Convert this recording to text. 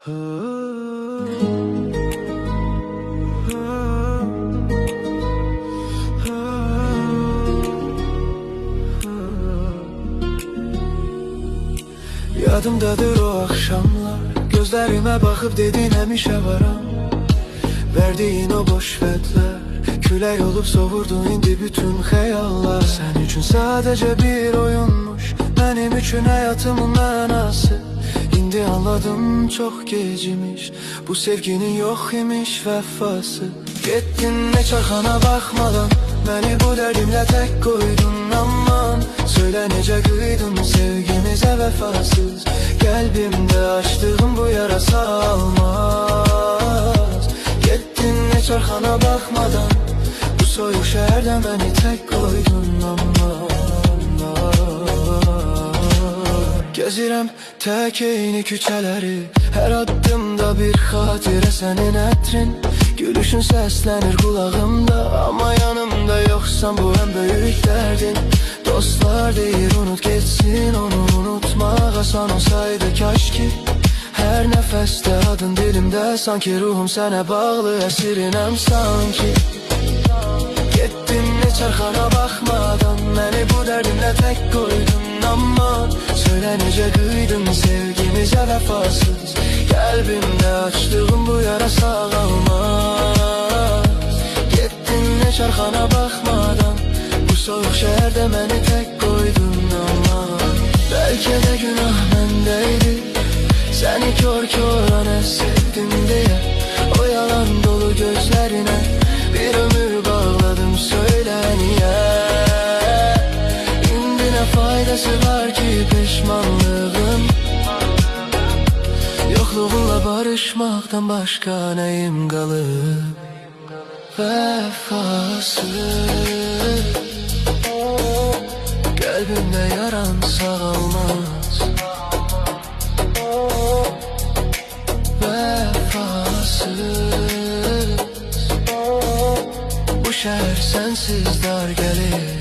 Yadımdadır o akşamlar, gözlerime bakıp dedin həmişə varam. Verdiğin o boş vədlər, külək olub sovurdu indi bütün xəyallar. Sən üçün sadəcə bir oyunmuş, mənim üçün həyatımın mənası. İndi anladım çox gecimiş, bu sevginin yox imiş vəfası. Getdin ne çarxana baxmadan, məni bu dərdimlə tək qoydun aman. Söylə necə qıydın sevgimizə vəfasız, qəlbimdə açdığım bu yara sağalmaz. Getdin ne çarxana baxmadan, bu soyuq şəhərdə məni tək qoydun aman. Gezirəm tək eyni küçələri, hər addımda bir xatirə sənin ətrin. Gülüşün səslənir qulağımda, amma yanımda yoxsan bu ən böyük dərdin. Dostlar deyir unut geçsin, onu unutmaq asan olsaydı kaş ki. Hər nəfəsdə adın dilimdə, sanki ruhum sənə bağlı, əsirinem sanki. Getdin ne çarxana baxmadan, məni bu dərdimlə tək qoydun aman. Söylə necə qıydın sevgimizə vəfasız, qəlbimdə açdığım bu yara sağalmaz. Getdin ne çarxana baxmadan, bu soyuq şəhərdə məni tək qoydun aman. Bəlkə də günah məndəydi, səni kör-körənə sevdim deyə. O yalan dolu gözlərinə bir ömür bağladım, söylə niyə? İndi nə faydası var ki peşmanlığın, yoxluğunla barışmaqdan başqa nəyim qalıb? Vəfasız, qəlbimdə yaran sağalmaz. Vəfasız, bu şəhər sənsiz dar gəlir.